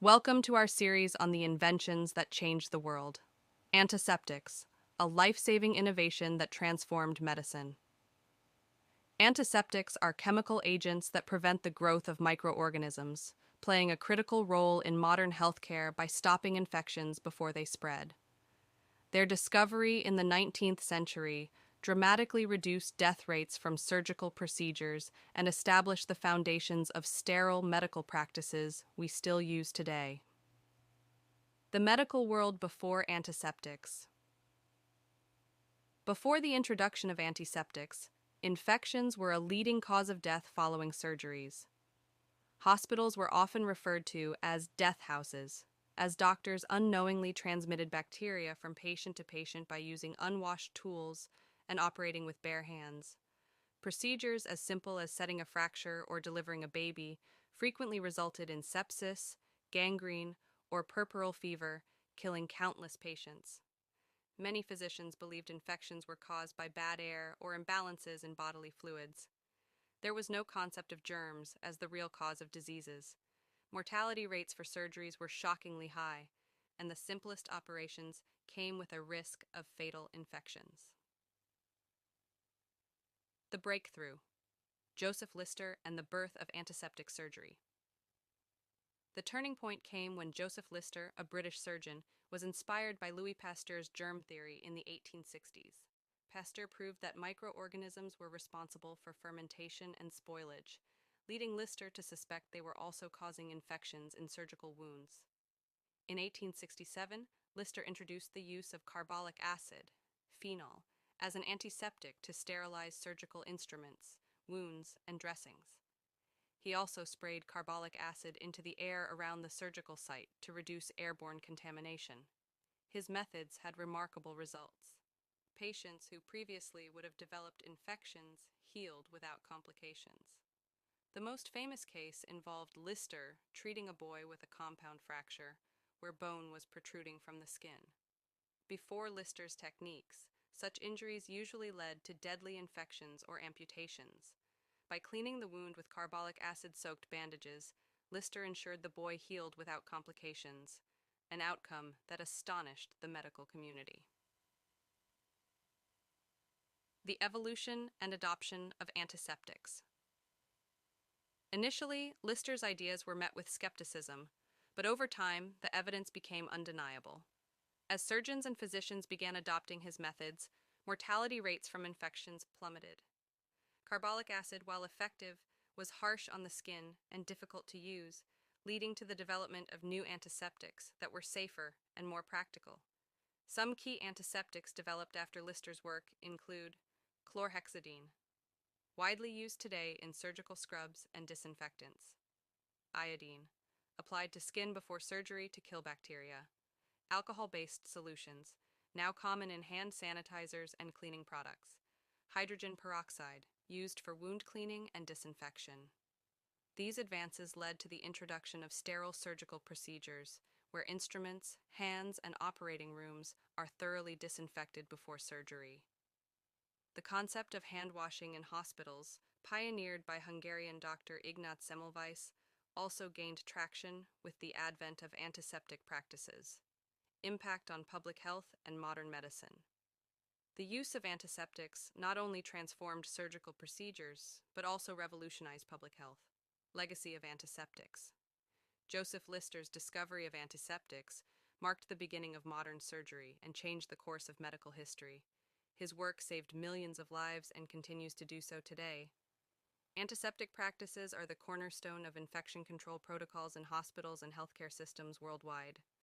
Welcome to our series on the inventions that changed the world. Antiseptics, a life-saving innovation that transformed medicine. Antiseptics are chemical agents that prevent the growth of microorganisms, playing a critical role in modern healthcare by stopping infections before they spread. Their discovery in the 19th century dramatically reduced death rates from surgical procedures and established the foundations of sterile medical practices we still use today. The medical world before antiseptics. Before the introduction of antiseptics, infections were a leading cause of death following surgeries. Hospitals were often referred to as death houses, as doctors unknowingly transmitted bacteria from patient to patient by using unwashed tools and operating with bare hands. Procedures as simple as setting a fracture or delivering a baby frequently resulted in sepsis, gangrene, or puerperal fever, killing countless patients. Many physicians believed infections were caused by bad air or imbalances in bodily fluids. There was no concept of germs as the real cause of diseases. Mortality rates for surgeries were shockingly high, and the simplest operations came with a risk of fatal infections. The breakthrough. Joseph Lister and the birth of antiseptic surgery. The turning point came when Joseph Lister, a British surgeon, was inspired by Louis Pasteur's germ theory in the 1860s. Pasteur proved that microorganisms were responsible for fermentation and spoilage, leading Lister to suspect they were also causing infections in surgical wounds. In 1867, Lister introduced the use of carbolic acid, phenol, as an antiseptic to sterilize surgical instruments, wounds, and dressings. He also sprayed carbolic acid into the air around the surgical site to reduce airborne contamination. His methods had remarkable results. Patients who previously would have developed infections healed without complications. The most famous case involved Lister treating a boy with a compound fracture where bone was protruding from the skin. Before Lister's techniques, such injuries usually led to deadly infections or amputations. By cleaning the wound with carbolic acid-soaked bandages, Lister ensured the boy healed without complications, an outcome that astonished the medical community. The evolution and adoption of antiseptics. Initially, Lister's ideas were met with skepticism, but over time, the evidence became undeniable. As surgeons and physicians began adopting his methods, mortality rates from infections plummeted. Carbolic acid, while effective, was harsh on the skin and difficult to use, leading to the development of new antiseptics that were safer and more practical. Some key antiseptics developed after Lister's work include chlorhexidine, widely used today in surgical scrubs and disinfectants; iodine, applied to skin before surgery to kill bacteria; alcohol-based solutions, now common in hand sanitizers and cleaning products; hydrogen peroxide, used for wound cleaning and disinfection. These advances led to the introduction of sterile surgical procedures, where instruments, hands, and operating rooms are thoroughly disinfected before surgery. The concept of hand washing in hospitals, pioneered by Hungarian Dr. Ignác Semmelweis, also gained traction with the advent of antiseptic practices. Impact on public health and modern medicine. The use of antiseptics not only transformed surgical procedures, but also revolutionized public health. Legacy of antiseptics. Joseph Lister's discovery of antiseptics marked the beginning of modern surgery and changed the course of medical history. His work saved millions of lives and continues to do so today. Antiseptic practices are the cornerstone of infection control protocols in hospitals and healthcare systems worldwide.